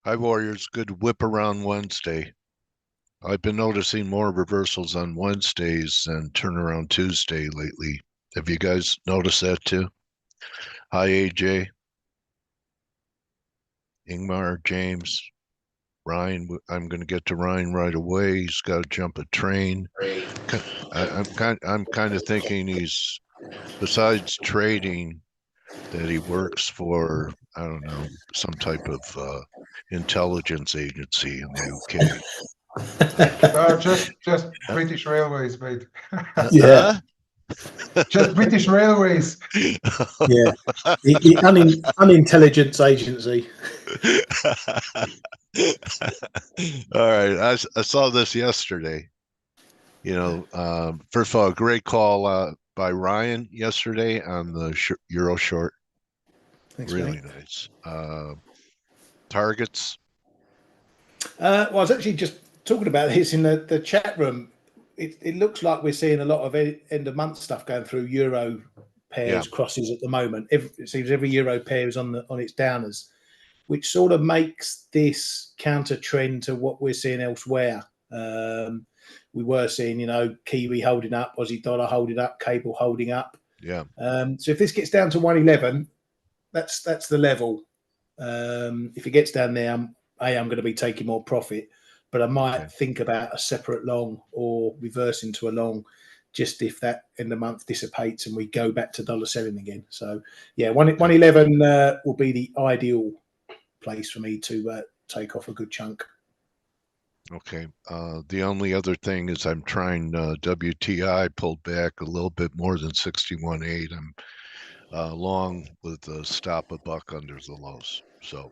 Hi, Warriors. Good whip around Wednesday. I've been noticing more reversals on Wednesdays than turnaround Tuesday lately. Have you guys noticed that too? Hi, AJ, Ingmar, James, Ryan. I'm going to get to Ryan right away. He's got to jump a train. I'm kind of thinking he's, besides trading, that he works for, I don't know, some type of intelligence agency in the UK. Just British Railways, mate. Yeah. Just British Railways. Yeah. Unintelligence agency. All right. I saw this yesterday. First of all, a great call by Ryan yesterday on the Euro short. Thanks, really mate. Nice. Targets. Well, I was actually just talking about this in the chat room. It looks like we're seeing a lot of end of month stuff going through euro pairs crosses at the moment. It seems every euro pair is on its downers, which sort of makes this counter trend to what we're seeing elsewhere. We were seeing, Kiwi holding up, Aussie dollar holding up, cable holding up. Yeah. So if this gets down to 111, that's the level. If it gets down there, I'm going to be taking more profit, but I might think about a separate long or reverse into a long, just if that end of month dissipates and we go back to dollar selling again. So yeah, 111 will be the ideal place for me to take off a good chunk. Okay. The only other thing is I'm trying WTI pulled back a little bit more than 61.8. I'm long with the stop a buck under the lows. So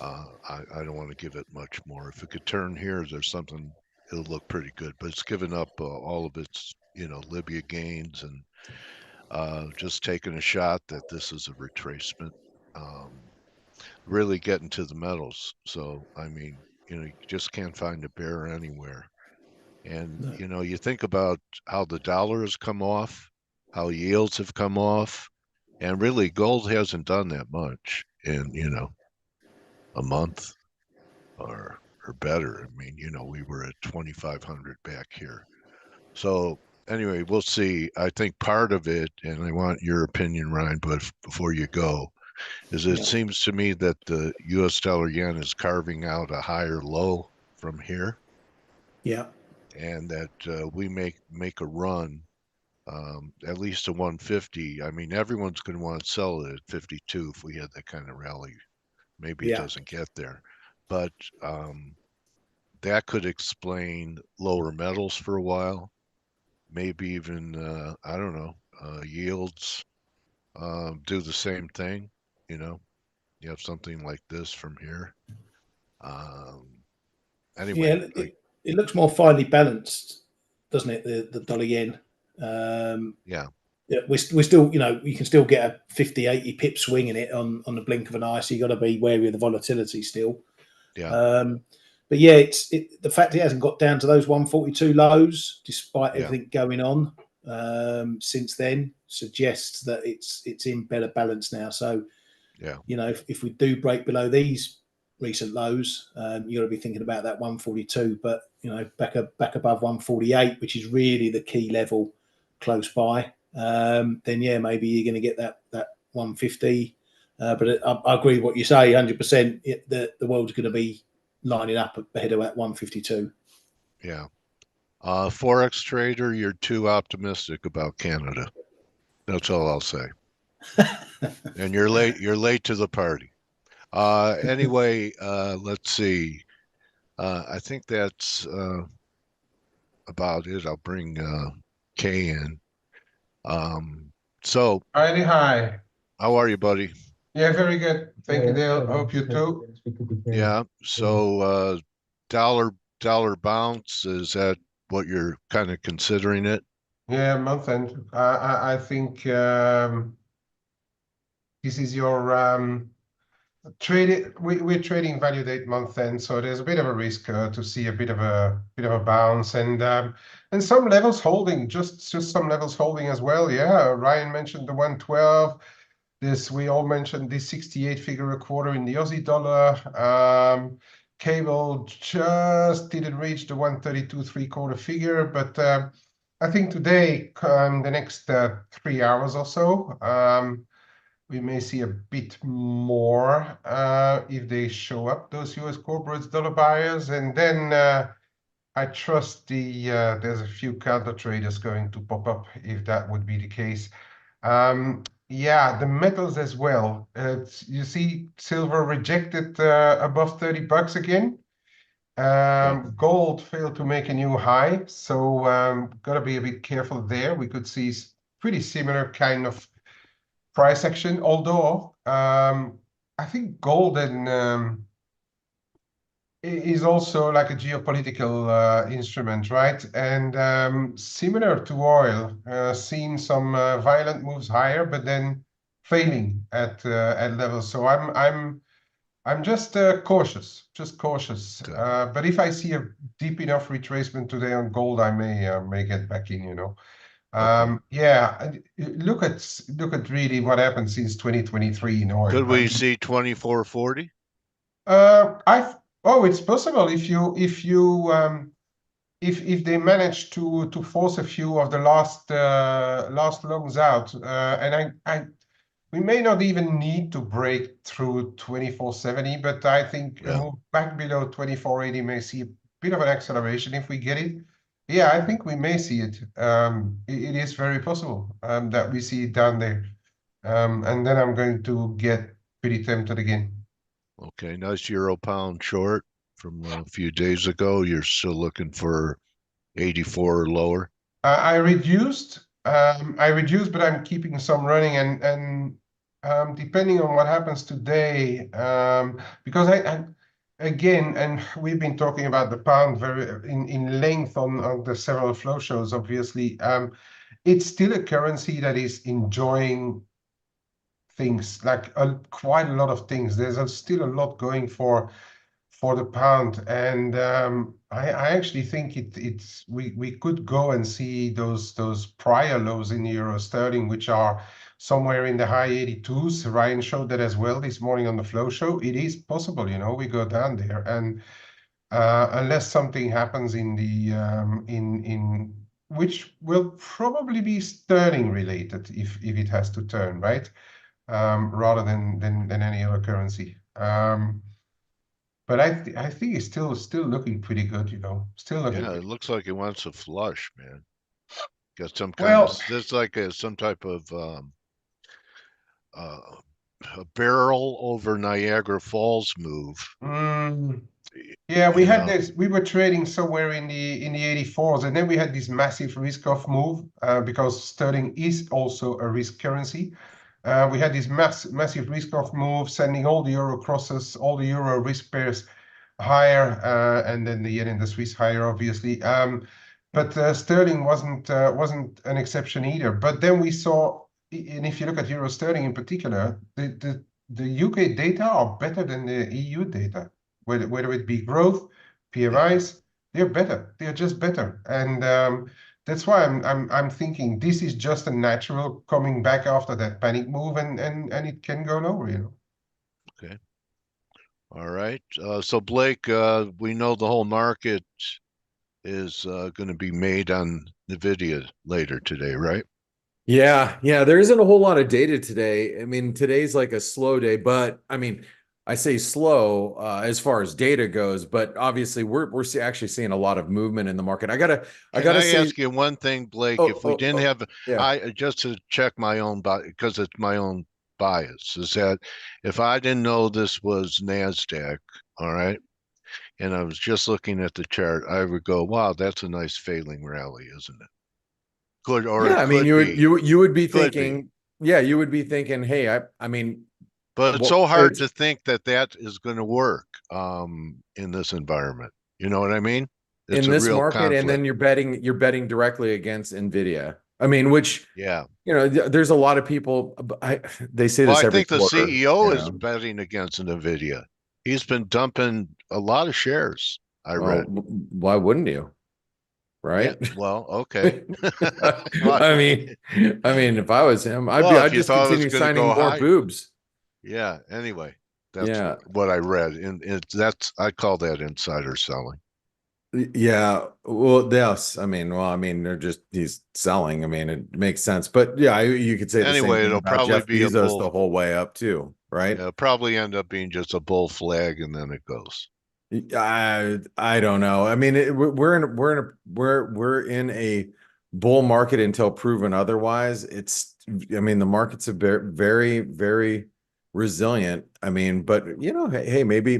I don't want to give it much more. If it could turn here, there's something, it'll look pretty good. But it's given up all of its, Libya gains and just taking a shot that this is a retracement. Really getting to the metals. So, I mean, you just can't find a bear anywhere. And, you think about how the dollar has come off, how yields have come off, and really gold hasn't done that much in, a month or better. I mean, we were at 2,500 back here. So anyway, we'll see. I think part of it, and I want your opinion, Ryan, but before you go, is it seems to me that the US dollar yen is carving out a higher low from here. Yeah. And that we make a run at least to 150. I mean, everyone's going to want to sell it at 52 if we had that kind of rally. Maybe it doesn't get there. But that could explain lower metals for a while. Maybe even, I don't know, yields do the same thing. You have something like this from here. Anyway. Yeah, it looks more finely balanced, doesn't it? The dollar yen. Yeah. We're still, you can still get a 50, 80 pip swing in it on the blink of an eye. So you got to be wary of the volatility still. Yeah. But yeah, the fact it hasn't got down to those 142 lows, despite everything going on since then, suggests that it's in better balance now. So, if we do break below these recent lows, you got to be thinking about that 142. But back above 148, which is really the key level close by. Then maybe you're going to get that 150. But I agree with what you say, 100%. The world's going to be lining up ahead of that 152. Yeah. Forex trader, you're too optimistic about Canada. That's all I'll say. And you're late to the party. Anyway, let's see. I think that's about it. I'll bring Kay in. So Hi. How are you, buddy? Yeah, very good. Thank you, Dale. Hope you too. Yeah. So dollar bounce, is that what you're kind of considering it? Yeah, month end. I think this is your trade. We're trading value date month end, so there's a bit of a risk to see a bit of a bounce and some levels holding, just some levels holding as well. Yeah, Ryan mentioned the 112. this, we all mentioned this 68 figure a quarter in the Aussie dollar. Cable just didn't reach the 132 3/4 figure, but I think today, the next 3 hours or so, we may see a bit more if they show up, those US corporates, dollar buyers, and then I trust there's a few counter traders going to pop up if that would be the case. Yeah, the metals as well. You see silver rejected above $30 again. Gold failed to make a new high, so gotta be a bit careful there. We could see pretty similar kind of price action, although I think gold is also like a geopolitical instrument, right? And similar to oil, seeing some violent moves higher, but then failing at levels. So I'm just cautious, just cautious. Okay. But if I see a deep enough retracement today on gold, I may get back in, you know. Okay. Yeah, look at really what happened since 2023 in oil. Could we see 2440? It's possible if they manage to force a few of the last longs out, and we may not even need to break through 2470, but I think a move back below 2480 may see a bit of an acceleration if we get it. Yeah, I think we may see it. It is very possible that we see it down there, and then I'm going to get pretty tempted again. Okay, nice euro pound short from a few days ago. You're still looking for 84 or lower? I reduced, but I'm keeping some running, and depending on what happens today, because I again, and we've been talking about the pound very in length on the several flow shows. Obviously, it's still a currency that is enjoying things like quite a lot of things. There's still a lot going for the pound, and I actually think we could go and see those prior lows in euro sterling, which are somewhere in the high 82s. Ryan showed that as well this morning on the flow show. It is possible, you know, we go down there, and unless something happens in the in which will probably be sterling related if it has to turn, right, rather than any other currency. But I think it's still looking pretty good, you know. Still looking. Yeah, it looks like it wants a flush, man. Got some kind Well, of this like some type of a barrel over Niagara Falls move. yeah, we You had know, this. We were trading somewhere in the 84s, and then we had this massive risk-off move because sterling is also a risk currency. We had this massive risk-off move, sending all the euro crosses, all the euro risk pairs higher, and then the yen and the Swiss higher, obviously. But sterling wasn't an exception either. But then we saw, and if you look at euro sterling in particular, the UK data are better than the EU data, whether it be growth, PMIs, they're better. They're just better, and that's why I'm thinking this is just a natural coming back after that panic move, and it can go lower, you know. okay. All right. So Blake, we know the whole market is going to be made on NVIDIA later today, right? Yeah, there isn't a whole lot of data today. I mean, today's like a slow day, but I mean, I say slow as far as data goes, but obviously we're actually seeing a lot of movement in the market. I gotta say, ask you one thing, Blake? If we didn't have, I just to check my own because it's my own bias, is that if I didn't know this was NASDAQ, all right, and I was just looking at the chart, I would go, wow, that's a nice failing rally, isn't it? Could or yeah, I mean, you would be thinking, you would be thinking, hey, I mean, but it's so hard to think that is going to work in this environment. You know what I mean? It's in a this real market, conflict. and then you're betting directly against NVIDIA. I mean, which yeah, you know, there's a lot of people. They say this every quarter. I think the CEO is betting against NVIDIA. He's been dumping a lot of shares. I read. Why wouldn't you? right? well, okay. I mean, if I was him, Well, if I'd you just thought it was continue going to signing go more higher. boobs. Yeah. Anyway, that's Yeah. what I read, and I call that insider selling. Yeah. Well, yes. He's selling. I mean, it makes sense. But yeah, you could say the same Anyway, thing it'll about probably Jeff be a Bezos bull. the whole way up too, right? It'll probably end up being just a bull flag, and then it goes. I don't know. I mean, we're in a bull market until proven otherwise. The markets are very, very, very resilient. I mean, but hey, maybe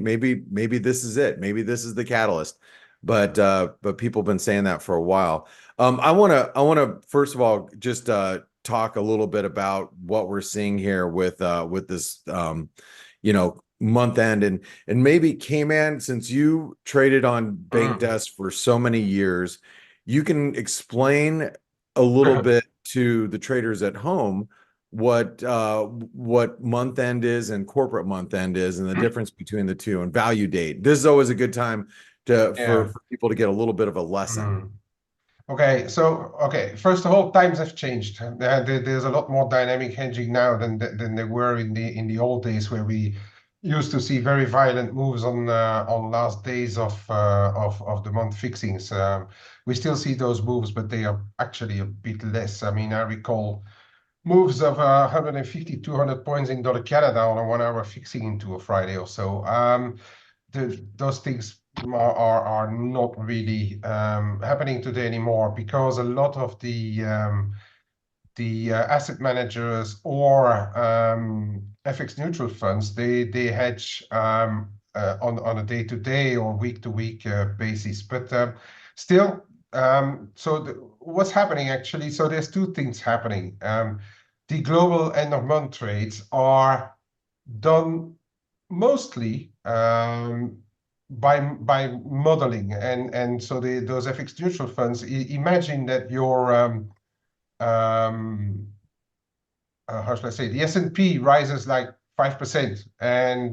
this is it. Maybe this is the catalyst. But people have been saying that for a while. I want to first of all just talk a little bit about what we're seeing here with this month end, and maybe K-Man, since you traded on bank desk for so many years, you can explain a little bit to the traders at home what month end is and corporate month end is, and the difference between the two, and value date. This is always a good time for people to get a little bit of a lesson. Okay, first of all, times have changed. There's a lot more dynamic hedging now than there were in the old days, where we used to see very violent moves on last days of the month fixings. We still see those moves, but they are actually a bit less. I mean, I recall moves of 150, 200 points in dollar Canada on a 1 hour fixing into a Friday or so. Those things are not really happening today anymore, because a lot of the asset managers or FX neutral funds, they hedge on a day-to-day or week-to-week basis. But still, what's happening actually? So there's two things happening. The global end of month trades are done mostly by modeling, and so those FX neutral funds, imagine that your how should I say, the S&P rises like 5%, and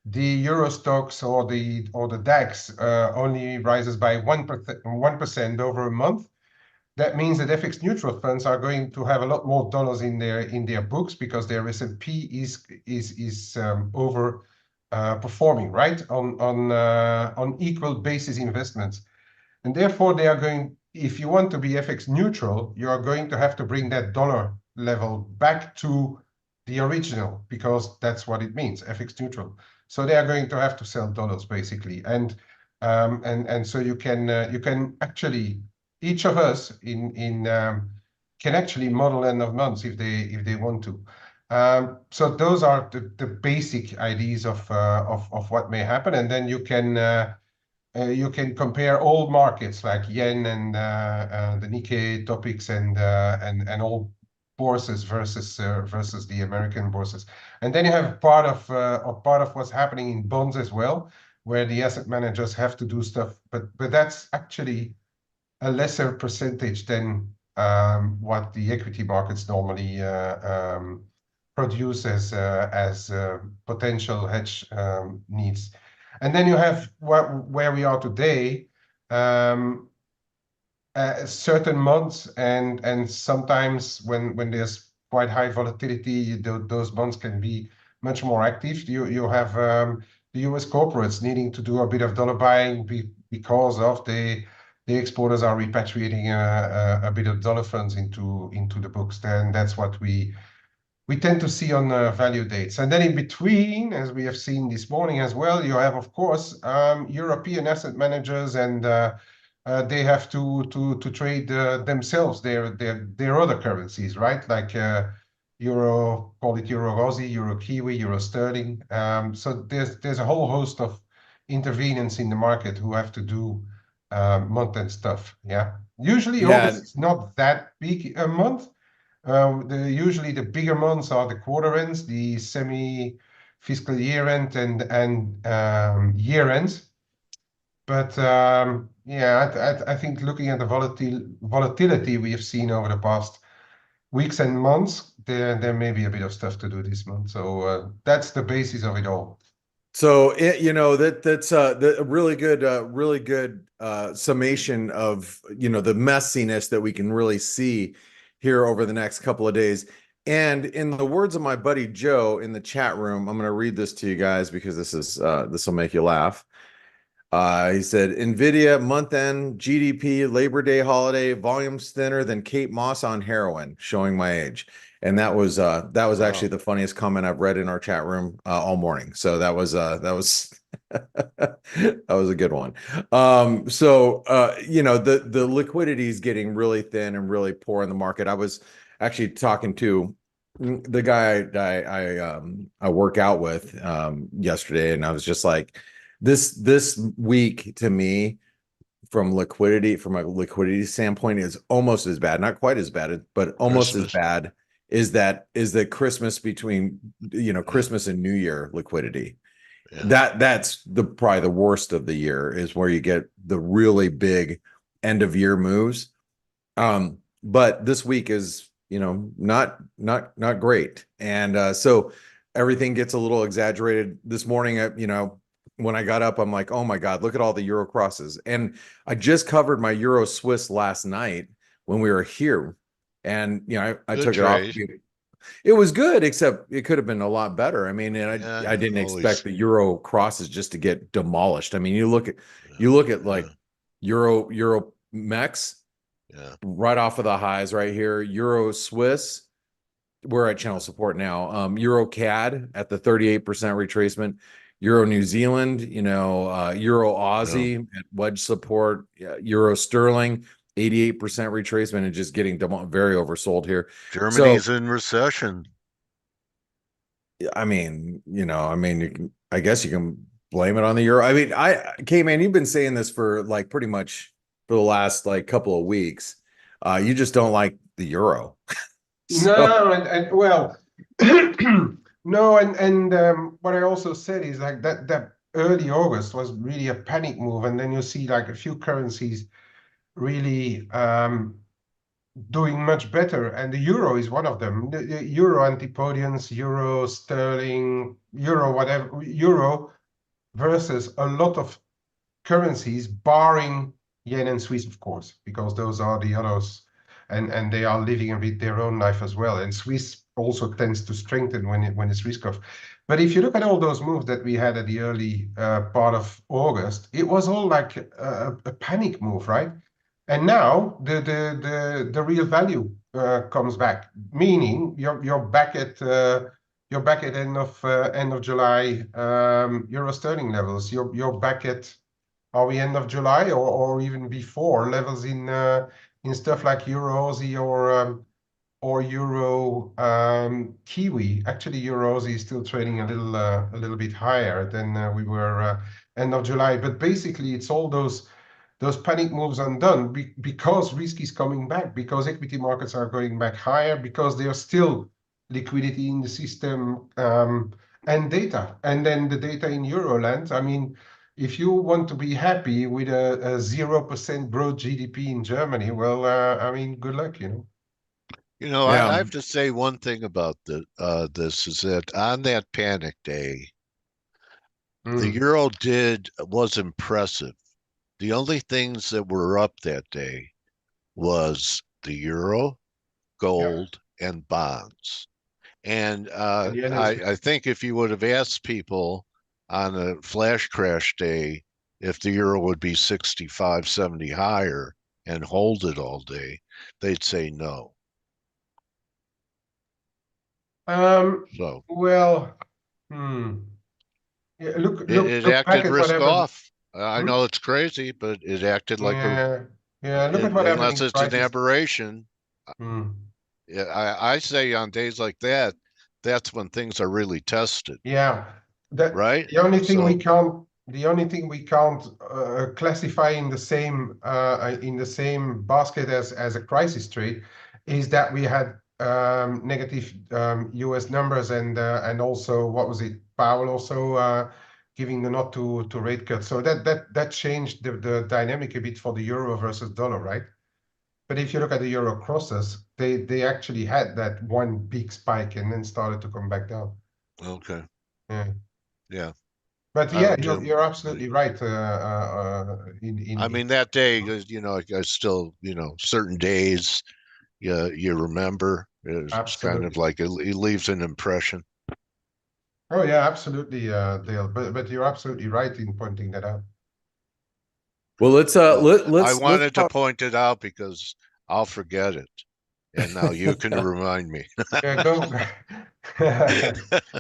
the Euro stocks or the DAX only rises by 1% over a month. That means that FX neutral funds are going to have a lot more dollars in their books, because their S&P is over performing, right, on equal basis investments, and therefore they are going. If you want to be FX neutral, you are going to have to bring that dollar level back to the original, because that's what it means, FX neutral. So they are going to have to sell dollars basically, and so you can actually, each of us can actually model end of months if they want to. So those are the basic ideas of what may happen, and then you can compare all markets like yen and the Nikkei topics and all bourses versus the American bourses, and then you have part of what's happening in bonds as well, where the asset managers have to do stuff, but that's actually a lesser percentage than what the equity markets normally produce as potential hedge needs. And then you have where we are today, certain months, and sometimes when there's quite high volatility, those bonds can be much more active. You have the US corporates needing to do a bit of dollar buying because of the exporters are repatriating a bit of dollar funds into the books. Then that's what we tend to see on value dates. And then in between, as we have seen this morning as well, you have, of course, European asset managers, and they have to trade themselves their other currencies, right? Like Euro, call it EURUSD, Euro Kiwi, Euro Sterling. So there's a whole host of intervenants in the market who have to do month-end stuff. Yeah, usually August is not that big a month. Usually the bigger months are the quarter ends, the semi-fiscal year end, and year ends. But yeah, I think looking at the volatility we have seen over the past weeks and months, there may be a bit of stuff to do this month. So that's the basis of it all. So that's a really good summation of the messiness that we can really see here over the next couple of days. And in the words of my buddy Joe in the chat room, I'm going to read this to you guys because this will make you laugh. He said, NVIDIA month end GDP Labor Day holiday volumes thinner than Kate Moss on heroin, showing my age. And that was actually the funniest comment I've read in our chat room all morning. So that was that was a good one. The liquidity is getting really thin and really poor in the market. I was actually talking to the guy I work out with yesterday, and I was just like, this week to me from a liquidity standpoint is almost as bad, not quite as bad, but almost as bad is the Christmas between Christmas and New Year liquidity. Yeah. That's probably the worst of the year, is where you get the really big end of year moves. But this week is not great, and so everything gets a little exaggerated. This morning, when I got up, I'm like, oh my God, look at all the Euro crosses. And I just covered my Euro Swiss last night when we were here. And, I took it off. It was good, except it could have been a lot better. I mean, and I didn't expect the Euro crosses just to get demolished. I mean, you look at like Euro Mex, right off of the highs right here. Euro Swiss, we're at channel support now. Euro CAD at the 38% retracement. Euro New Zealand, Euro Aussie at wedge support, Euro Sterling, 88% retracement, and just getting very oversold here. Germany's in recession. I mean, I guess you can blame it on the euro. I mean, K-Man, you've been saying this for like pretty much for the last like couple of weeks. You just don't like the euro. No, well, no, and what I also said is like that early August was really a panic move, and then you see like a few currencies really doing much better, and the euro is one of them. The euro antipodians, euro sterling, euro versus a lot of currencies, barring yen and Swiss, of course, because those are the others, and they are living a bit their own life as well. And Swiss also tends to strengthen when it's risk off. But if you look at all those moves that we had at the early part of August, it was all like a panic move, right? And now the real value comes back, meaning you're back at end of July euro sterling levels. You're back at, are we end of July or even before levels in stuff like Euro Aussie or Euro Kiwi. Actually, Euro Aussie is still trading a little bit higher than we were end of July. But basically, it's all those panic moves undone because risk is coming back, because equity markets are going back higher, because there's still liquidity in the system and data. And then the data in Euroland, I mean, if you want to be happy with a 0% growth GDP in Germany, well, I mean, good luck, I have to say one thing about this is that on that panic day, the euro was impressive. The only things that were up that day was the euro, gold, and bonds. And I think if you would have asked people on a flash crash day if the euro would be 65, 70 higher and hold it all day, they'd say no. Well, yeah, it acted risk off. I know it's crazy, but it acted like look at what happened unless it's an aberration. I say on days like that, that's when things are really tested. Yeah, right. The only thing we can't classify in the same basket as a crisis trade is that we had negative US numbers and also, what was it, Powell also giving the nod to rate cuts. So that changed the dynamic a bit for the euro versus dollar, right? But if you look at the euro crosses, they actually had that one big spike and then started to come back down. Okay. Yeah. Yeah. But I yeah, would you're absolutely right. I mean, that day, you know, I still, you know, certain days you remember. It's kind of absolutely. like it leaves an impression. Oh yeah, absolutely, Dale. But you're absolutely right in pointing that out. Well, let's Well, I let's wanted to talk. point it out because I'll forget it. And now you can remind me. Yeah,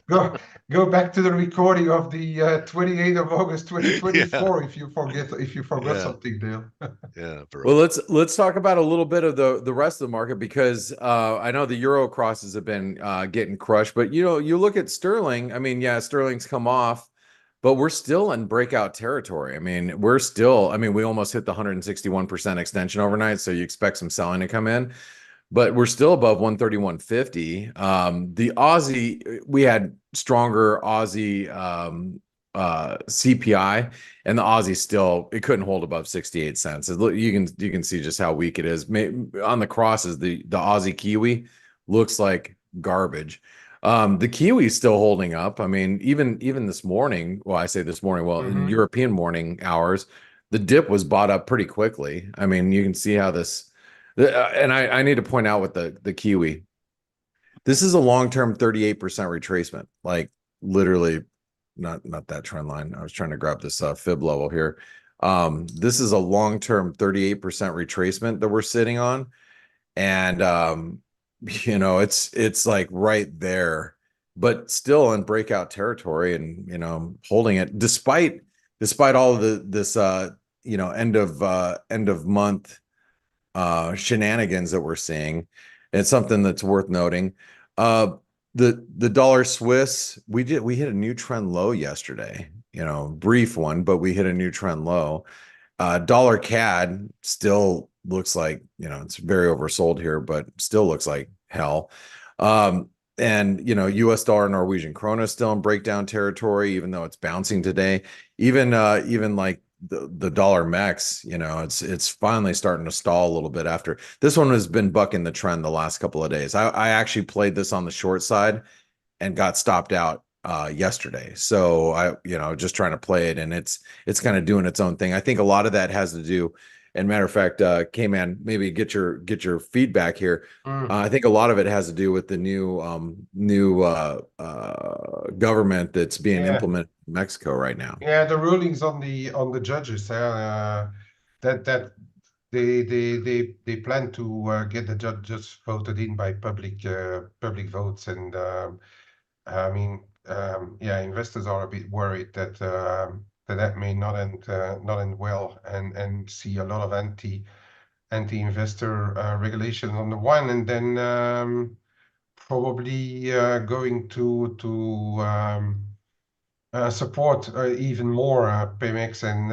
go go back to the recording of the 28th of August Yeah, 2024 if you forgot yeah, something, Dale. yeah, bro. Well, let's talk about a little bit of the rest of the market, because I know the euro crosses have been getting crushed, but you know, you look at sterling. I mean, yeah, sterling's come off, but we're still in breakout territory. I mean, we almost hit the 161% extension overnight, so you expect some selling to come in, but we're still above 131.50. The Aussie, we had stronger Aussie CPI, and the Aussie still, it couldn't hold above 68 cents. You can see just how weak it is. On the crosses, the Aussie Kiwi looks like garbage. The Kiwi is still holding up. I mean, even this morning, well, I say this morning, well, in European morning hours, the dip was bought up pretty quickly. I mean, you can see how this, and I need to point out with the Kiwi, this is a long-term 38% retracement, like literally not that trend line. I was trying to grab this fib level here. This is a long-term 38% retracement that we're sitting on. And you know, it's like right there, but still in breakout territory, and you know, holding it despite all of this you know, end of month shenanigans that we're seeing. It's something that's worth noting. The dollar Swiss, we hit a new trend low yesterday, you know, brief one, but we hit a new trend low. Dollar CAD still looks like, you know, it's very oversold here, but still looks like hell. And you know, US dollar Norwegian krona is still in breakdown territory, even though it's bouncing today. Even like the dollar mex, you know, it's finally starting to stall a little bit. After this one has been bucking the trend the last couple of days. I actually played this on the short side and got stopped out yesterday. So I, you know, just trying to play it, and it's kind of doing its own thing. I think a lot of that has to do, and matter of fact, K-Man, maybe get your feedback here. I think a lot of it has to do with the new government that's being implemented in Mexico right now. Yeah, the rulings on the judges, that they plan to get the judges voted in by public votes, and I mean, yeah, investors are a bit worried that that may not end well, and see a lot of anti-investor regulations on the one, and then probably going to support even more Pemex, and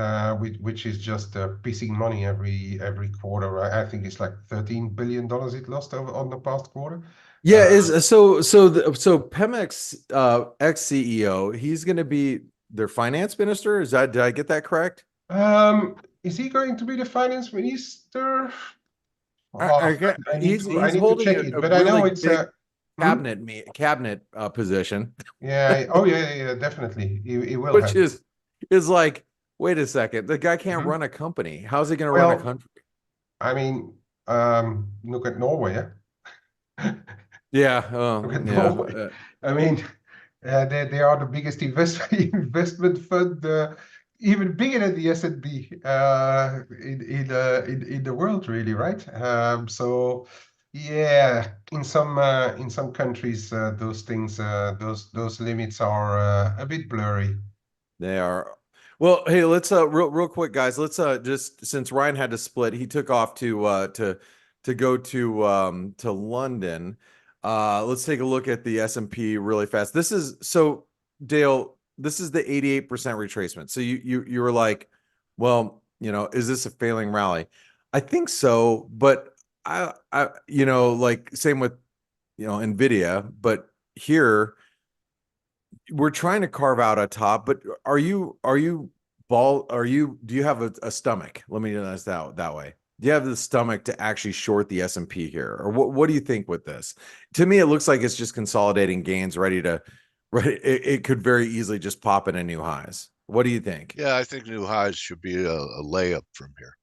which is just pissing money every quarter. I think it's like $13 billion it lost on the past quarter. Yeah, so Pemex ex-CEO, he's going to be their finance minister. Did I get that correct? Is he going to be the finance minister? I need He's to holding check a it, but I know really it's big cabinet position. Yeah. Oh yeah, definitely. He will Which have. is like, wait a second, the guy can't run a company. How's he going to run a Well, country? I mean, look at Norway, yeah. Yeah, Look at yeah. Norway. I mean, they are the biggest investment fund, even bigger than the S&P in the world, really, right? So yeah, in some countries, those things, those limits are a bit blurry. They are. Well, hey, let's real quick, guys. Let's just, since Ryan had to split, he took off to go to London. Let's take a look at the S&P really fast. This is, so Dale, this is the 88% retracement. So you were like, well, you know, is this a failing rally? I think so, but I you know, like same with, you know, Nvidia, but here we're trying to carve out a top. But do you have a stomach? Let me ask that way. Do you have the stomach to actually short the S&P here? Or what do you think with this? To me, it looks like it's just consolidating gains, ready. It could very easily just pop into new highs. What do you think? Yeah, I think new highs should be a layup from here.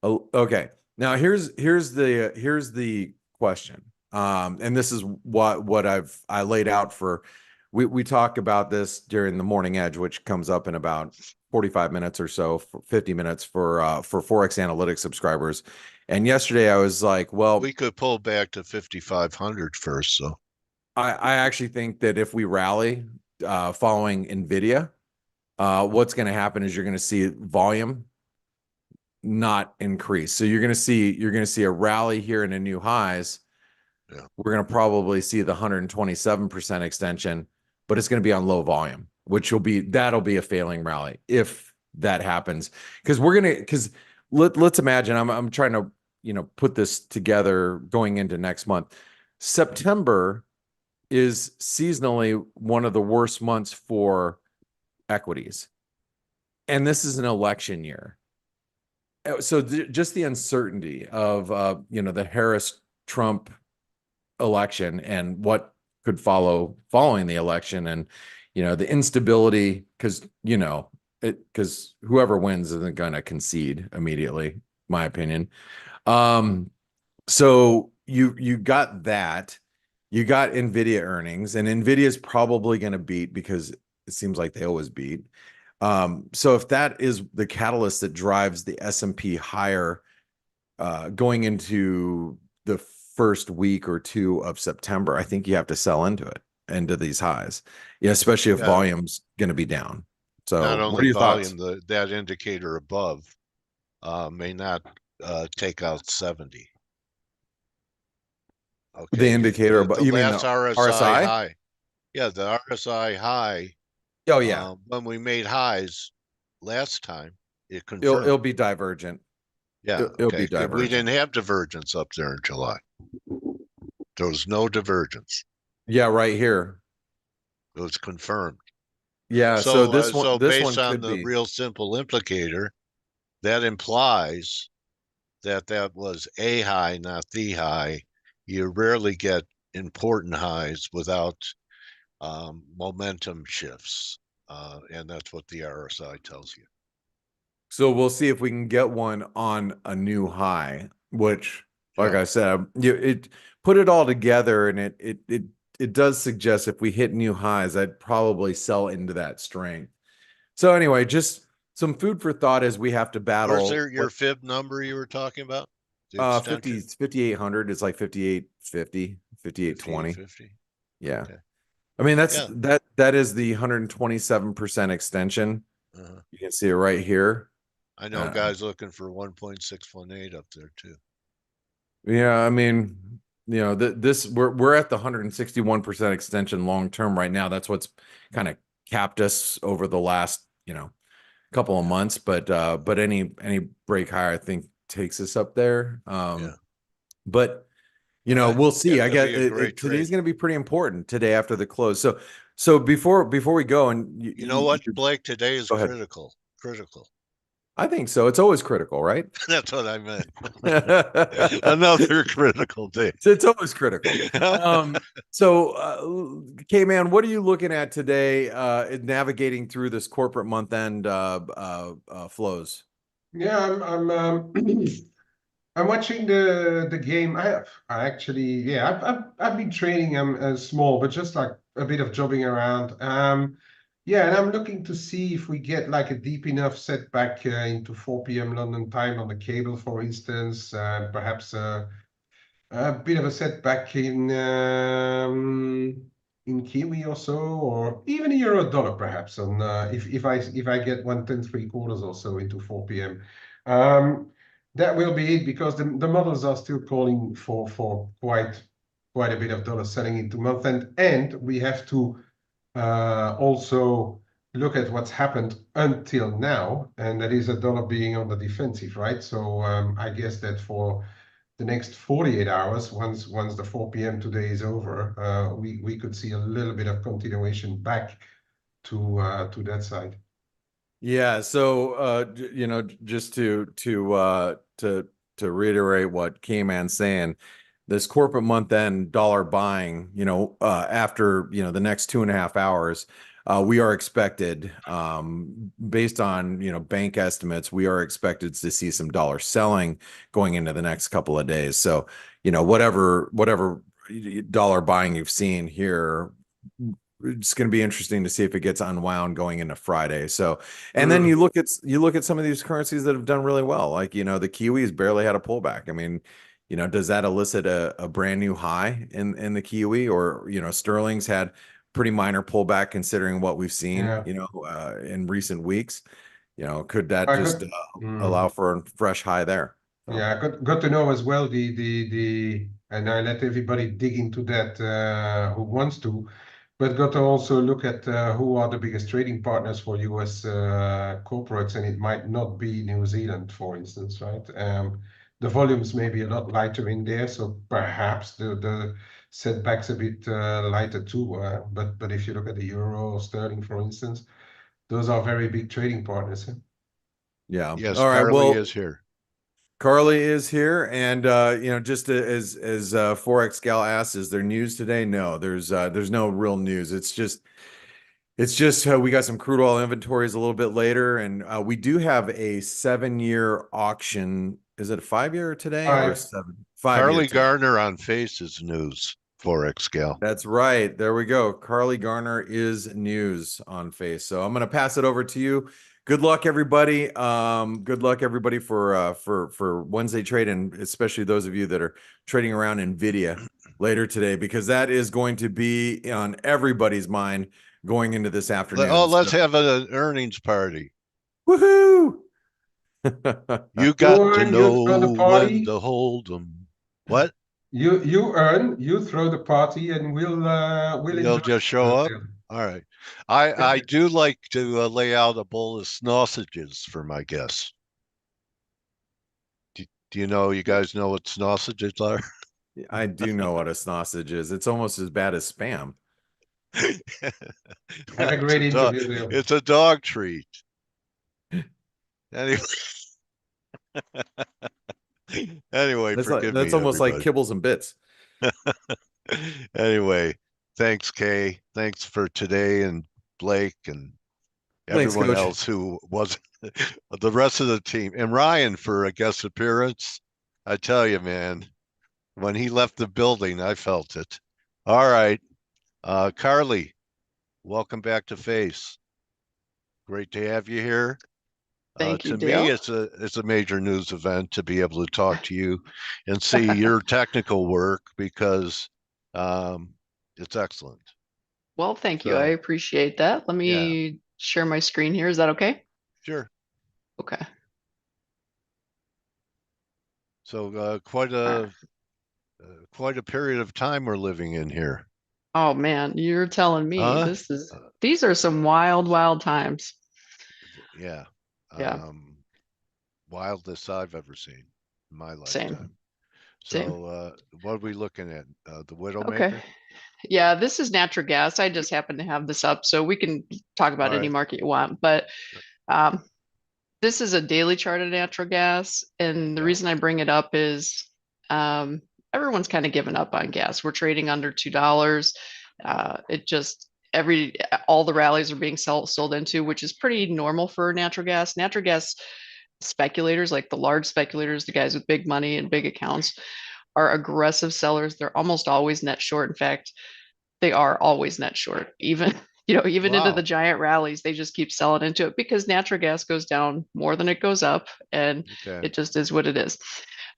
Oh, okay. Now here's the question. And this is what I laid out for. We talk about this during the morning edge, which comes up in about 45 minutes or so, 50 minutes for ForexAnalytix subscribers. And yesterday I was like, well, We could pull back to 5,500 first, so. I actually think that if we rally following NVIDIA, what's going to happen is you're going to see volume not increase. So you're going to see a rally here in a new highs. Yeah. We're going to probably see the 127% extension, but it's going to be on low volume, which that'll be a failing rally if that happens. Because let's imagine I'm trying to put this together going into next month. September is seasonally one of the worst months for equities. And this is an election year. So just the uncertainty of, the Harris-Trump election and what could follow following the election, and, the instability, because whoever wins isn't going to concede immediately, my opinion. So you got that. You got NVIDIA earnings, and NVIDIA is probably going to beat because it seems like they always beat. So if that is the catalyst that drives the S&P higher going into the first week or two of September, I think you have to sell into these highs, especially if volume's going to be down. So not what only are your volume, thoughts? that indicator above may not take out 70. Okay. The indicator, the you mean last the RSI RSI? high. Yeah, the RSI high. Oh yeah, When we made highs last time, it confirmed. it'll be divergent. Yeah, It'll be okay. We didn't divergent. have divergence up there in July. There was no divergence. Yeah, right here. It was confirmed. Yeah, so this one based on could the be. real simple implicator, that implies that was a high, not the high. You rarely get important highs without momentum shifts, and that's what the RSI tells you. So we'll see if we can get one on a new high, which, like I said, it put it all together, and it does suggest if we hit new highs, I'd probably sell into that strength. So anyway, just some food for thought as we have to battle. Where's your fib number you were talking about? 5,800 is like 5850, 5820. 5850. Yeah. Okay. I mean, that is the 127% extension. You can see it right here. I know guys looking for 1.618 up there too. Yeah, I mean, we're at the 161% extension long term right now. That's what's kind of capped us over the last couple of months. But any break higher, I think, takes us up there. But we'll see. I guess today's going to be pretty important today after the close. So before we go, and you know what, Blake, today is critical. I think so. It's always critical, right? That's what I meant. Another critical day. It's always critical. So, K-Man, what are you looking at today navigating through this corporate month-end flows? Yeah, I'm watching the game. I've been trading small, but just like a bit of jobbing around. Yeah, and I'm looking to see if we get like a deep enough setback into 4 p.m. London time on the cable, for instance. Perhaps a bit of a setback in Kiwi or so, or even a euro dollar perhaps. On if I get 1.1075 or so into 4 p.m. That will be it, because the models are still calling for quite a bit of dollar selling into month end, and we have to also look at what's happened until now, and that is a dollar being on the defensive, right? So I guess that for the next 48 hours, once the 4 p.m. today is over, we could see a little bit of continuation back to that side. Yeah. So just to reiterate what K-Man's saying, this corporate month end dollar buying, after the next 2.5 hours, we are expected, based on, bank estimates, we are expected to see some dollar selling going into the next couple of days. So, whatever dollar buying you've seen here, it's going to be interesting to see if it gets unwound going into Friday. So, and then you look at some of these currencies that have done really well, like, the Kiwi's barely had a pullback. I mean, does that elicit a brand new high in the Kiwi? Or, Sterling's had pretty minor pullback considering what we've seen, Yeah. in recent weeks. Could that I just got, allow for a fresh high there? So, yeah, got to know as well the and I let everybody dig into that who wants to, but got to also look at who are the biggest trading partners for US corporates, and it might not be New Zealand, for instance, right? The volumes may be a lot lighter in there, so perhaps the setbacks a bit lighter too. But if you look at the euro or sterling, for instance, those are very big trading partners. yeah. Yes, All right. Carly Well, is here. Carly is here, and just as Forex Gal asks, is there news today? No, there's no real news. It's just we got some crude oil inventories a little bit later, and we do have a 7-year auction. Is it a 5-year today or a 5. 5-year Carly today? Garner on Faces News, Forex Gal. That's right. There we go. Carly Garner is news on Face. So I'm going to pass it over to you. Good luck, everybody. Good luck, everybody, for Wednesday trade, and especially those of you that are trading around Nvidia later today, because that is going to be on everybody's mind going into this afternoon. Oh, let's have an earnings party. Woohoo! You got to Earn, know you throw the when party. to hold them. What? You earn, you throw the party, and we'll You'll enjoy just show up? it. All right. I do like to lay out a bowl of sausages for my guests. Do you guys know what sausages are? I do know what a sausage is. It's almost as bad as spam. Have a great interview, Dale. It's a dog treat. Anyway, forgive That's me, almost like everybody. kibbles and bits. Anyway, thanks, Kay. Thanks for today, and Blake, and Thanks, everyone Coach. else who wasn't the rest of the team, and Ryan for a guest appearance. I tell you, man, when he left the building, I felt it. All right. Carly, welcome back to Face. Great to have you here. Thank you, To Dale. me, it's a major news event to be able to talk to you and see your technical work, because it's excellent. Well, thank you. So, I appreciate that. Let yeah. me share my screen here. Is that okay? Sure. Okay. So quite a period of time we're living in here. Oh man, you're telling me Huh? these are some wild, wild times. Yeah. Yeah, Wildest I've ever seen in my same, lifetime. same. So what are we looking at? The Okay. Widowmaker? Yeah, this is natural gas. I just happen to have this up, so we can talk about All any right. market you want. But um, this is a daily chart of natural gas, and the Yeah. reason I bring it up is everyone's kind of given up on gas. We're trading under $2. It just all the rallies are being sold into, which is pretty normal for natural gas. Natural gas speculators, like the large speculators, the guys with big money and big accounts, are aggressive sellers. They're almost always net short. In fact, they are always net short. Even even into Wow. the giant rallies, they just keep selling into it because natural gas goes down more than it goes up, and Okay. it just is what it is.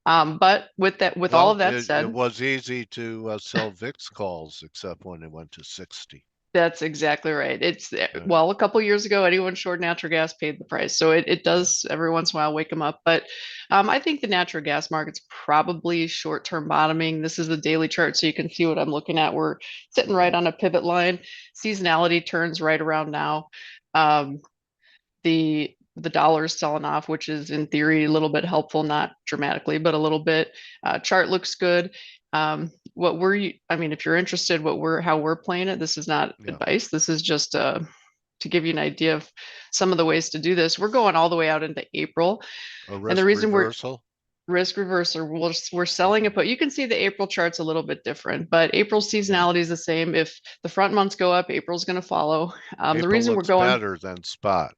But with all Well, of that it said, was easy to sell VIX calls, except when it went to 60. that's exactly right. It's Right. well, a couple years ago, anyone short natural gas paid the price. So it does every once in a while wake them up. But I think the natural gas market's probably short-term bottoming. This is the daily chart, so you can see what I'm looking at. We're sitting right on a pivot line. Seasonality turns right around now. The dollar is selling off, which is in theory a little bit helpful, not dramatically, but a little bit. Chart looks good. I mean, if you're interested, how we're playing it, this is not Yeah. advice. This is just to give you an idea of some of the ways to do this. We're going all the way out into April. A And the risk reason reversal? risk reversal. We're selling a put. You can see the April chart's a little bit different, but April seasonality is the same. If the front months go up, April's going to follow. The April reason we're looks going, better than spot.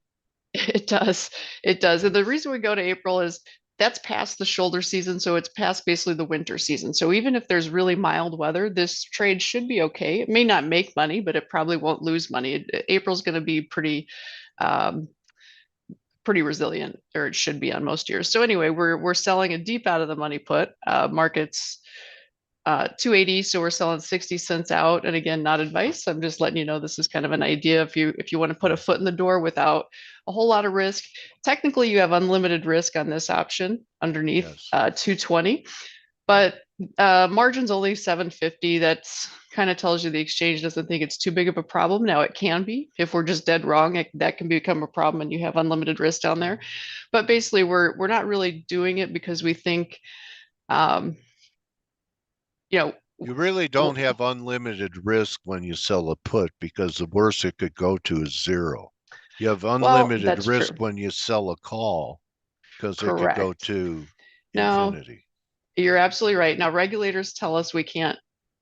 it does. And the reason we go to April is that's past the shoulder season. So it's past basically the winter season. So even if there's really mild weather, this trade should be okay. It may not make money, but it probably won't lose money. April's going to be pretty resilient, or it should be on most years. So anyway, we're selling a deep out of the money put. Markets 280, so we're selling 60 cents out. And again, not advice. I'm just letting you know this is kind of an idea. If you want to put a foot in the door without a whole lot of risk, technically you have unlimited risk on this option underneath 220, but margin's only 750. That's kind of tells you the exchange doesn't think it's too big of a problem. Now it can be if we're just dead wrong, that can become a problem and you have unlimited risk down there. But basically we're not really doing it because we think you really don't have unlimited risk when you sell a put, because the worst it could go to is 0. You have unlimited risk when you sell a call, because it could go to infinity. You're absolutely right. Now, regulators tell us we can't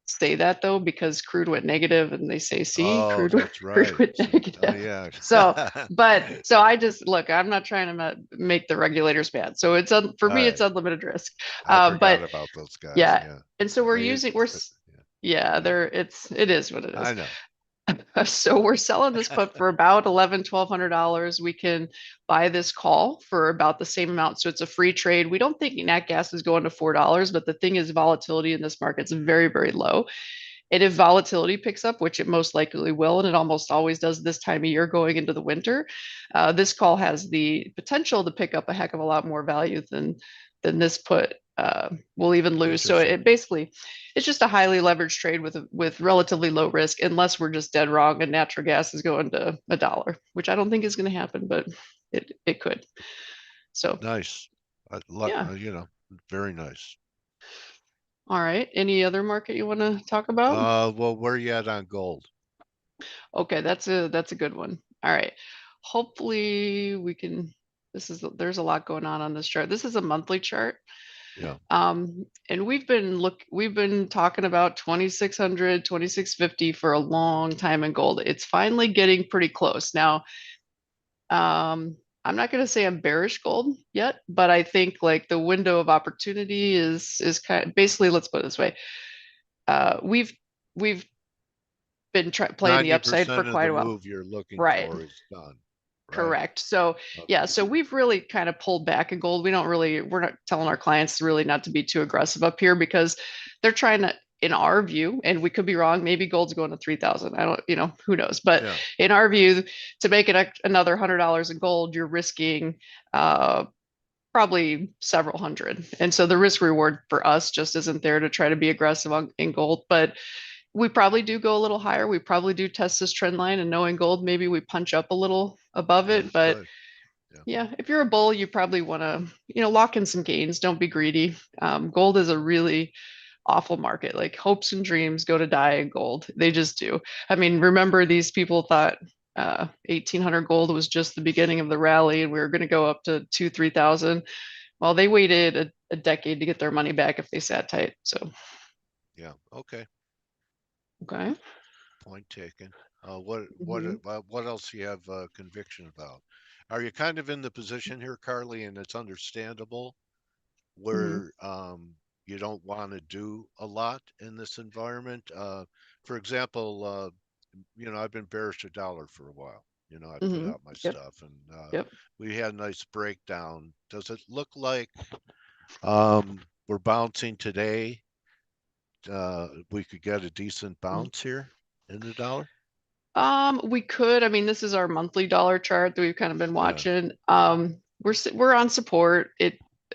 say that though, because crude went negative, and they say, see, crude went negative. Oh, yeah. So I just look, I'm not trying to make the regulators mad. So it's for me, it's unlimited risk. I forgot about those guys. Yeah. And so it is what it is. I know. So we're selling this put for about $1,100-$1,200. We can buy this call for about the same amount. So it's a free trade. We don't think nat gas is going to $4, but the thing is, volatility in this market is very, very low. And if volatility picks up, which it most likely will, and it almost always does this time of year going into the winter, this call has the potential to pick up a heck of a lot more value than this put will even lose. So it's just a highly leveraged trade with relatively low risk, unless we're just dead wrong and natural gas is going to $1, which I don't think is going to happen, but it could. So nice. Very nice. All right. Any other market you want to talk about? Well, where are you at on gold? Okay, that's a good one. All right. Hopefully we can. There's a lot going on this chart. This is a monthly chart. Yeah. And we've been talking about 2,600, 2,650 for a long time in gold. It's finally getting pretty close now. I'm not going to say I'm bearish gold yet, but I think like the window of opportunity is kind of, basically, let's put it this way. We've been playing the upside for quite a while. Move you're looking for is done. Right? Correct. So so we've really kind of pulled back in gold. We're not telling our clients really not to be too aggressive up here, because they're trying to, in our view, and we could be wrong, maybe gold's going to 3,000. I don't, who knows? But in our view, to make it another $100 in gold, you're risking probably several hundred. And so the risk reward for us just isn't there to try to be aggressive in gold. But we probably do go a little higher. We probably do test this trend line, and knowing gold, maybe we punch up a little above it. But if you're a bull, you probably want to, lock in some gains. Don't be greedy. Gold is a really awful market. Like, hopes and dreams go to die in gold. They just do. I mean, remember, these people thought 1,800 gold was just the beginning of the rally, and we were going to go up to 2,000-3,000. Well, they waited a decade to get their money back if they sat tight. So okay. Point taken. What else do you have conviction about? Are you kind of in the position here, Carly, and it's understandable, where you don't want to do a lot in this environment? For example, I've been bearish a dollar for a while. I put out my stuff, and we had a nice breakdown. Does it look like we're bouncing today? We could get a decent bounce here in the dollar? We could. I mean, this is our monthly dollar chart that we've kind of been watching. We're on support.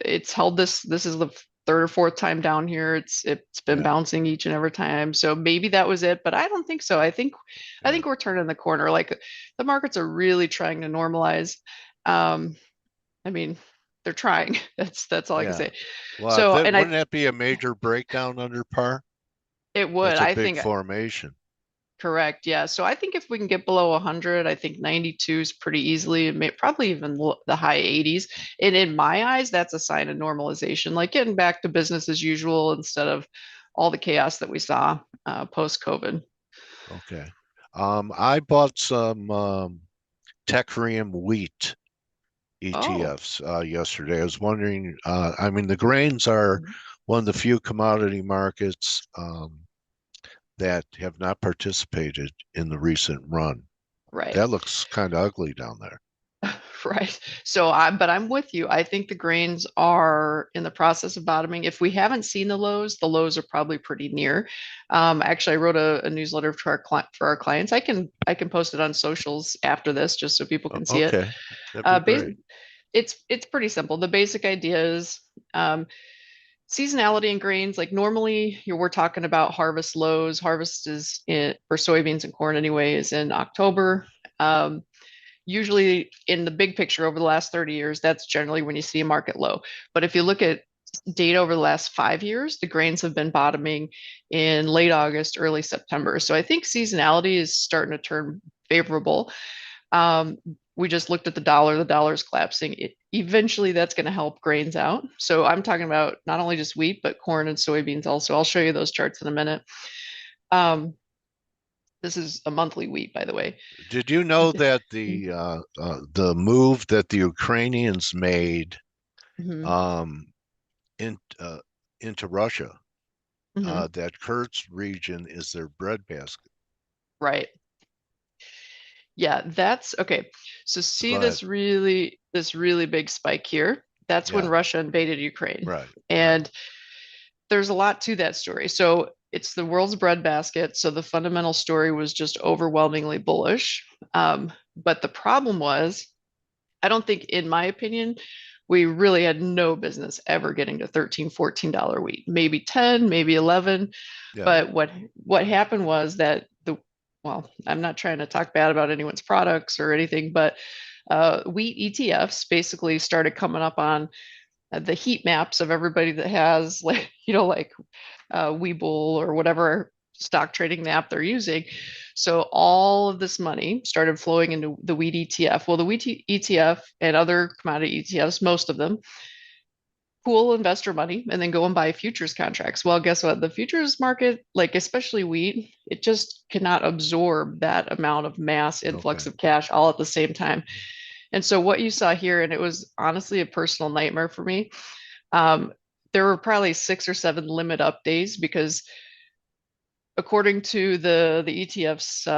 It's held this is the third or fourth time down here. It's been bouncing each and every time. So maybe that was it, but I don't think so. I think we're turning the corner. Like, the markets are really trying to normalize. I mean, they're trying. That's all I can say. Well, so wouldn't that be a major breakdown under par? It would. That's a big formation. Correct. Yeah. So I think if we can get below 100, I think 92 is pretty easily, and probably even the high 80s. And in my eyes, that's a sign of normalization, like getting back to business as usual instead of all the chaos that we saw post-COVID. Okay. I bought some Tecurium wheat Oh, ETFs yesterday. I was wondering, I mean, the grains are one of the few commodity markets that have not participated in the recent run. right. That looks kind of ugly down there. Right. So but I'm with you. I think the grains are in the process of bottoming. If we haven't seen the lows are probably pretty near. Actually, I wrote a newsletter for our clients. I can post it on socials after this just so people can see it. Okay, that'd be great. It's pretty simple. The basic idea is seasonality in grains. Like normally, we're talking about harvest lows. Harvest is for soybeans and corn anyway is in October. Usually in the big picture over the last 30 years, that's generally when you see a market low. But if you look at data over the last 5 years, the grains have been bottoming in late August, early September. So I think seasonality is starting to turn favorable. We just looked at the dollar's collapsing. Eventually that's going to help grains out. So I'm talking about not only just wheat, but corn and soybeans also. I'll show you those charts in a minute. This is a monthly wheat, by the way. Did you know that the move that the Ukrainians made into Russia, that Kurt's region is their breadbasket? Right. Yeah, that's okay. So see this really big spike here. That's when Russia invaded Ukraine. Right. And there's a lot to that story. So it's the world's breadbasket. So the fundamental story was just overwhelmingly bullish. But the problem was, I don't think, in my opinion, we really had no business ever getting to $13, $14 wheat, maybe 10, maybe 11. Yeah. But what happened was that well, I'm not trying to talk bad about anyone's products or anything, but wheat ETFs basically started coming up on the heat maps of everybody that has like Webull or whatever stock trading app they're using. So all of this money started flowing into the wheat ETF. Well, the wheat ETF and other commodity ETFs, most of them, pool investor money and then go and buy futures contracts. Well, guess what? The futures market, like especially wheat, it just cannot absorb that amount of mass influx of cash all at the same time. And so what you saw here, and it was honestly a personal nightmare for me, there were probably 6 or 7 limit up days because according to the ETF's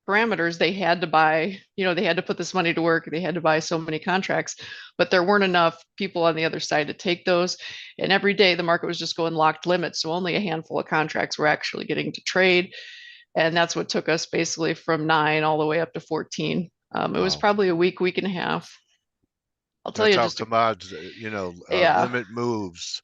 parameters, they had to buy, they had to put this money to work. They had to buy so many contracts, but there weren't enough people on the other side to take those. And every day the market was just going locked limits. So only a handful of contracts were actually getting to trade. And that's what took us basically from 9 all the way up to 14. It was probably a week and a half. I'll tell you just commodities, limit moves.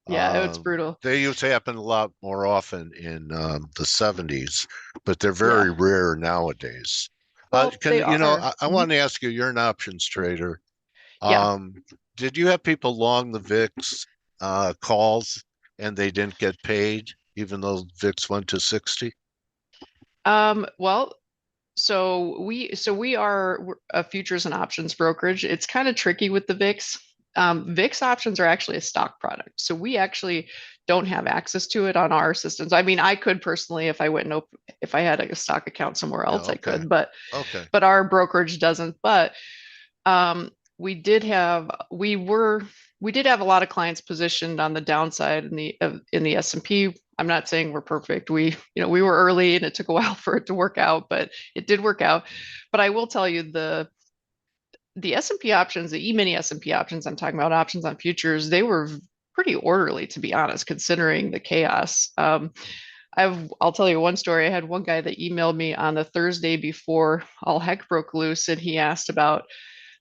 Yeah, it's brutal. They used to happen a lot more often in the 70s, but they're very rare nowadays. Well, I want to ask you, you're an options trader. Did you have people long the VIX calls and they didn't get paid even though VIX went to 60? Well, so we are a futures and options brokerage. It's kind of tricky with the VIX. VIX options are actually a stock product. So we actually don't have access to it on our systems. I mean, I could personally, if I went and if I had a stock account somewhere else, I could, but our brokerage doesn't. But we did have a lot of clients positioned on the downside in the S&P. I'm not saying we're perfect. We were early and it took a while for it to work out, but it did work out. But I will tell you the S&P options, the E-mini S&P options, I'm talking about options on futures, they were pretty orderly, to be honest, considering the chaos. I'll tell you one story. I had one guy that emailed me on the Thursday before all heck broke loose, and he asked about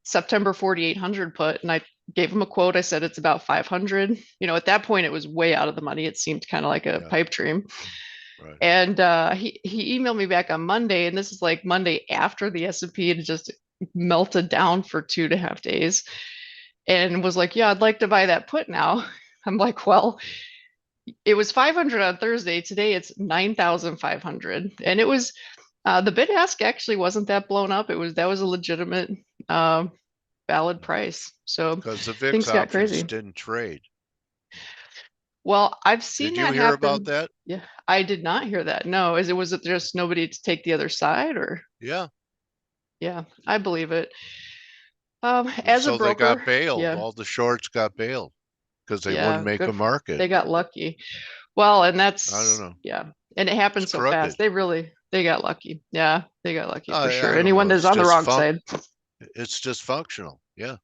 September 4800 put, and I gave him a quote. I said it's about 500. At that point, it was way out of the money. It seemed kind of like a pipe dream. Right. And he emailed me back on Monday, and this is like Monday after the S&P had just melted down for 2.5 days, and was like, "Yeah, I'd like to buy that put now." I'm like, "Well, It was 500 on Thursday. Today it's 9,500. And it was the bid ask actually wasn't that blown up. That was a legitimate valid price. So Because the VIX things got options crazy. didn't trade. Well, I've seen Did you that hear about happen. that? Yeah, I did not hear that. No, was it just nobody to take the other side or? Yeah. Yeah, I believe it. As a So they got broker, bailed. yeah, All the shorts got bailed because they wouldn't yeah, make a market. they got lucky. Well, and I don't that's, know. yeah, and it It's happened so fast. crooked. They got lucky. Yeah, they got lucky for sure. I don't Anyone know. that's It's on the just wrong side, it's dysfunctional. Yeah.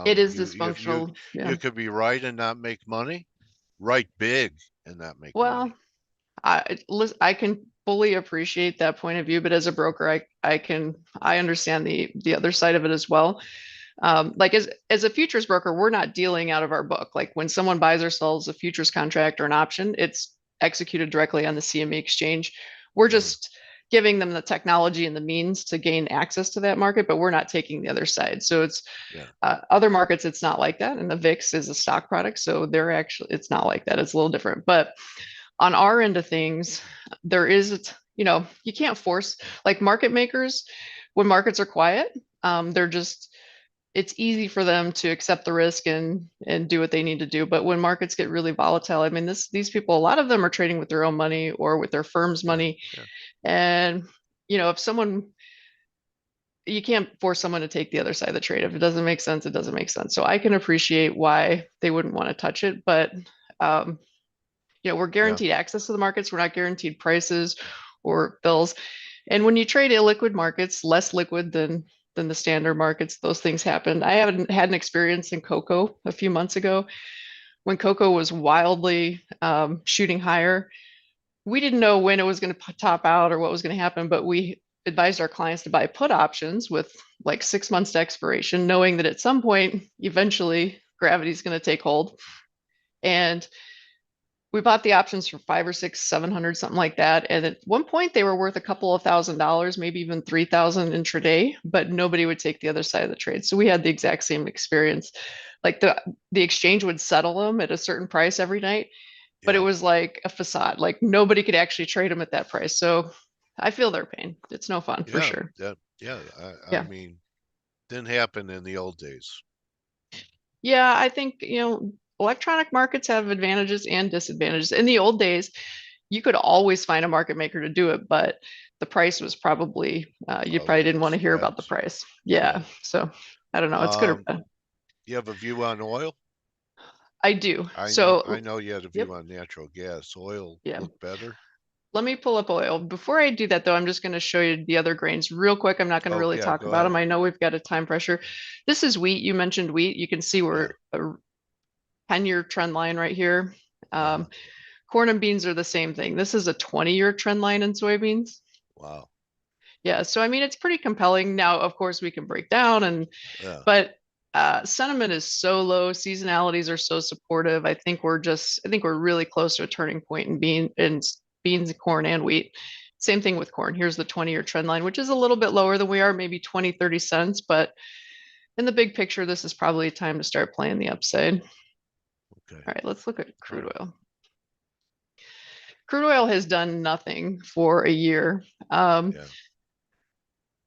it is You dysfunctional. Yeah. could be right and not make money, right big and not make Well, money. I can fully appreciate that point of view, but as a broker, I understand the other side of it as well. Like as a futures broker, we're not dealing out of our book. Like when someone buys or sells a futures contract or an option, it's executed directly on the CME exchange. We're just giving them the technology and the means to gain access to that market, but we're not taking the other side. So it's other markets, it's not like that. And the VIX is a stock product, so it's not like that. It's a little different. But on our end of things, there is, you can't force like market makers when markets are quiet. It's easy for them to accept the risk and do what they need to do. But when markets get really volatile, I mean, these people, a lot of them are trading with their own money or with their firm's money. Yeah. And, if you can't force someone to take the other side of the trade. If it doesn't make sense, it doesn't make sense. So I can appreciate why they wouldn't want to touch it. But, we're guaranteed access to the markets. We're not guaranteed prices or bills. And when you trade illiquid markets, less liquid than the standard markets, those things happen. I haven't had an experience in cocoa a few months ago when cocoa was wildly shooting higher. We didn't know when it was going to top out or what was going to happen, but we advised our clients to buy put options with like 6 months to expiration, knowing that at some point, eventually, gravity is going to take hold. And we bought the options for 5 or 6, 700, something like that. And at one point they were worth a couple of $1,000s, maybe even 3,000 intraday, but nobody would take the other side of the trade. So we had the exact same experience. Like the exchange would settle them at a certain price every night, but it was like a facade. Like nobody could actually trade them at that price. So I feel their pain. It's no fun for sure. I mean, didn't happen in the old days. Yeah, I think, electronic markets have advantages and disadvantages. In the old days, you could always find a market maker to do it, but the price was probably, you probably didn't want to hear about the price. Yeah. So I don't know. It's good or bad. You have a view on oil? I do. I know you had a view on natural gas. Oil look better? Let me pull up oil. Before I do that, though, I'm just going to show you the other grains real quick. I'm not going to really talk about them. I know we've got a time pressure. This is wheat. You mentioned wheat. You can see we're a 10-year trend line right here. Corn and beans are the same thing. This is a 20-year trend line in soybeans. Wow. Yeah. So, I mean, it's pretty compelling. Now, of course, we can break down but sentiment is so low. Seasonalities are so supportive. I think we're really close to a turning point in beans, corn, and wheat. Same thing with corn. Here's the 20-year trend line, which is a little bit lower than we are, maybe 20, 30 cents. But in the big picture, this is probably time to start playing the upside. Okay. All right, let's look at crude oil. Crude oil has done nothing for a year. I've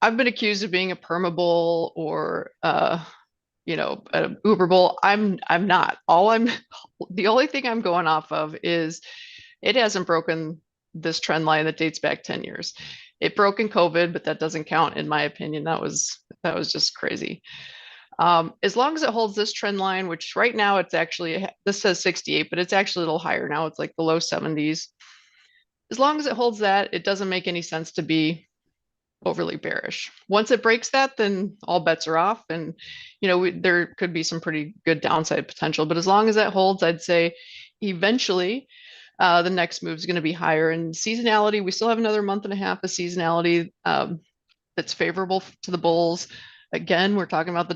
been accused of being a perma bull or an uber bull. I'm not. The only thing I'm going off of is it hasn't broken this trend line that dates back 10 years. It broke in COVID, but that doesn't count in my opinion. That was just crazy. As long as it holds this trend line, which right now it's actually, this says 68, but it's actually a little higher now. It's like the low 70s. As long as it holds that, it doesn't make any sense to be overly bearish. Once it breaks that, then all bets are off. And, there could be some pretty good downside potential. But as long as that holds, I'd say eventually the next move is going to be higher. And seasonality, we still have another month and a half of seasonality that's favorable to the bulls. Again, we're talking about the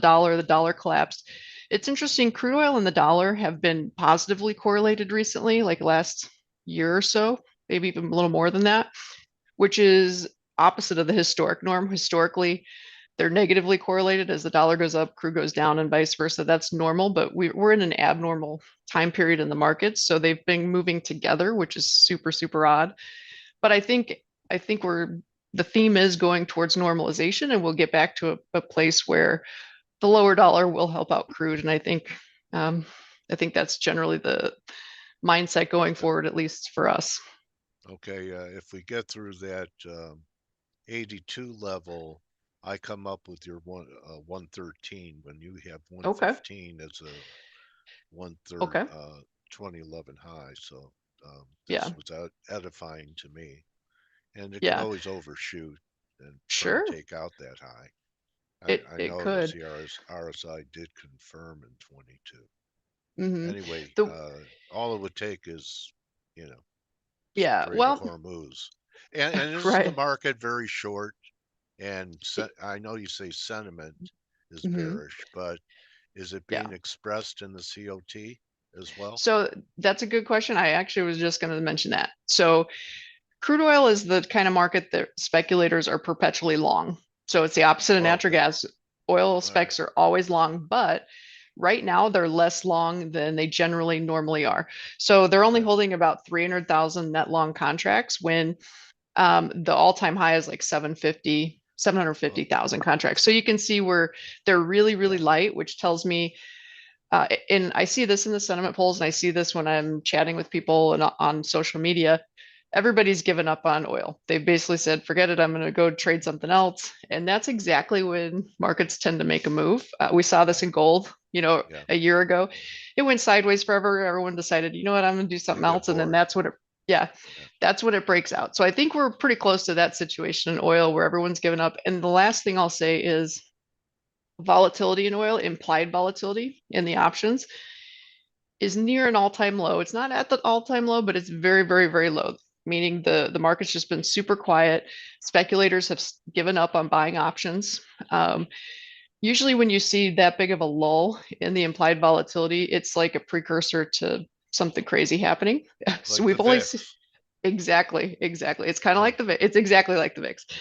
dollar collapsed. It's interesting, crude oil and the dollar have been positively correlated recently, like last year or so, maybe even a little more than that, which is opposite of the historic norm. Historically, they're negatively correlated. As the dollar goes up, crude goes down, and vice versa. That's normal, but we're in an abnormal time period in the markets, so they've been moving together, which is super, super odd. But I think the theme is going towards normalization, and we'll get back to a place where the lower dollar will help out crude. And I think that's generally the mindset going forward, at least for us. Okay, if we get through that 82 level, I come up with your 113 when you have Okay. 115 as a 1/3 Okay. 2011 high. So Yeah. this was edifying to me, and it could Yeah. always overshoot and try to Sure. take out that high. I It noticed could. the RSI did confirm in 22. Hmm. Anyway, The all it would take is, you know, Yeah. Strait of Well, Hormuz. And isn't the right. market very short? And I know you say sentiment is Hmm. bearish, but is it Yeah. being expressed in the COT as well? So that's a good question. I actually was just going to mention that. So crude oil is the kind of market that speculators are perpetually long. So it's the opposite of natural Okay. gas. Oil All right. specs are always long, but right now they're less long than they generally normally are. So they're only Okay. holding about 300,000 net long contracts when the all-time high is like 750,000 contracts. So you can see where they're really, really Yeah. light, which tells me and I see this in the sentiment polls, and I see this when I'm chatting with people and on social media. Everybody's given up on oil. They've basically said, forget it, I'm going to go trade something else. And that's exactly when markets tend to make a move. We saw this Yeah. in gold, Yeah. a year ago. It went sideways forever. Everyone decided, you know what, I'm going to do They something get else. And then bored. yeah, Yeah. that's what it breaks out. So I think we're pretty close to that situation in oil where everyone's given up. And the last thing I'll say is volatility in oil, implied volatility in the options is near an all-time low. It's not at the all-time low, but it's very, very, very low, meaning the market's just been super quiet. Speculators have given up on buying options. Usually when you see that big of a lull in the implied volatility, it's like a precursor to something crazy happening. So Like the we've only seen VIX. exactly. It's kind of Yeah. like it's exactly like the VIX. Okay.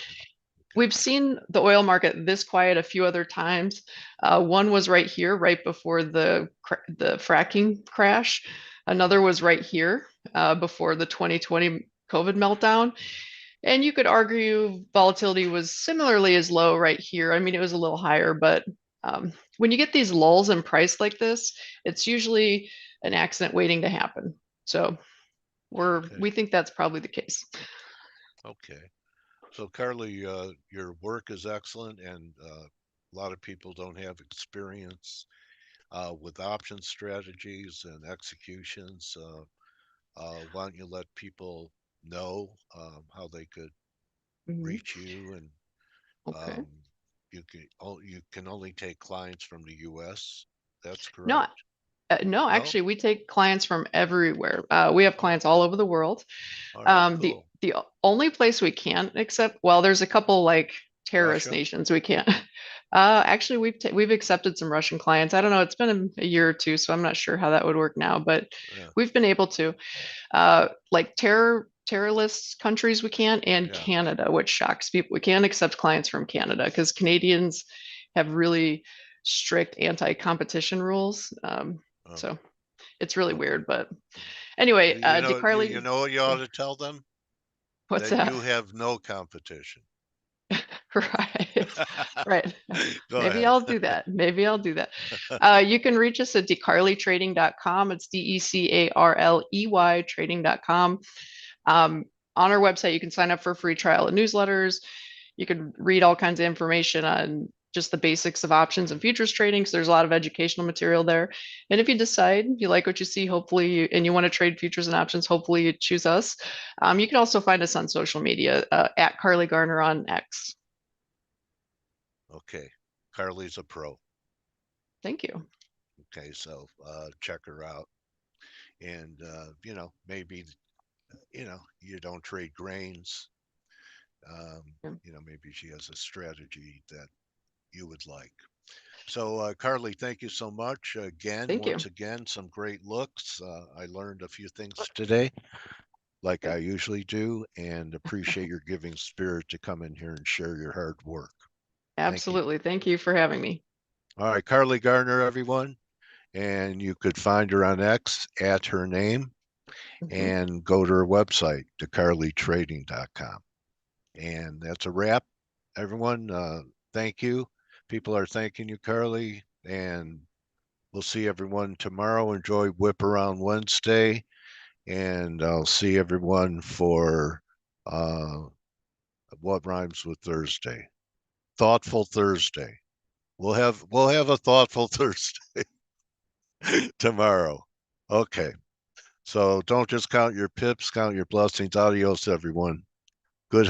We've seen the oil market this quiet a few other times. One was right here, right before the fracking crash. Another was right here before the 2020 COVID meltdown. And you could argue volatility was similarly as low right here. I mean, it was a little higher, but when you get these lulls in price like this, it's usually an accident waiting to happen. So Okay. we think that's probably the case. Okay. So, Carly, your work is excellent, and a lot of people don't have experience with option strategies and executions. Why don't you let people know how they could Mhm. reach you? And Okay. um, you can only take clients from the U.S. That's No, correct? no, No? actually, we take clients from everywhere. We have Oh, clients all okay. over the world. All right. The Cool. only place we can't accept, well, there's a couple like terrorist Russia? nations we can't. Actually, we've accepted some Russian clients. I don't know. It's been a year or two, so I'm not sure how that would work now, but Yeah. we've been able to. Like terror list countries we can't, and Yeah. Canada, which shocks people. We can't accept clients from Canada because Canadians have really strict anti-competition rules. Oh, So it's really okay. weird. But anyway, You DeCarly, know what you ought yeah, to tell them? what's That that? you have no competition. Right. Right. Go Maybe ahead. I'll do that. Maybe I'll do that. You can reach us at decarleytrading.com. It's DECARLEY trading.com. On our website, you can sign up for a free trial of newsletters. You can read all kinds of information on just the basics of options and futures trading. So there's a lot of educational material there. And if you decide you like what you see, hopefully, and you want to trade futures and options, hopefully you choose us. You can also find us on social media at Carly Garner on X. Okay. Carly's a pro. Thank you. Okay, so check her out. And maybe you don't trade grains. Yeah. Maybe she has a strategy that you would like. So, Carly, thank you so much again. Thank you. Once again, some great looks. I learned a few things today, like I usually do, and appreciate your giving spirit to come in here and share your hard work. Absolutely. Thank you for having me. All right, Carly Gardner, everyone. And you could find her on X at her name and go to her website, decarlytrading.com. And that's a wrap. Everyone, thank you. People are thanking you, Carly. And we'll see everyone tomorrow. Enjoy Whip Around Wednesday. And I'll see everyone for what rhymes with Thursday? Thoughtful Thursday. We'll have a thoughtful Thursday tomorrow. Okay. So don't just count your pips, count your blessings. Adios, everyone.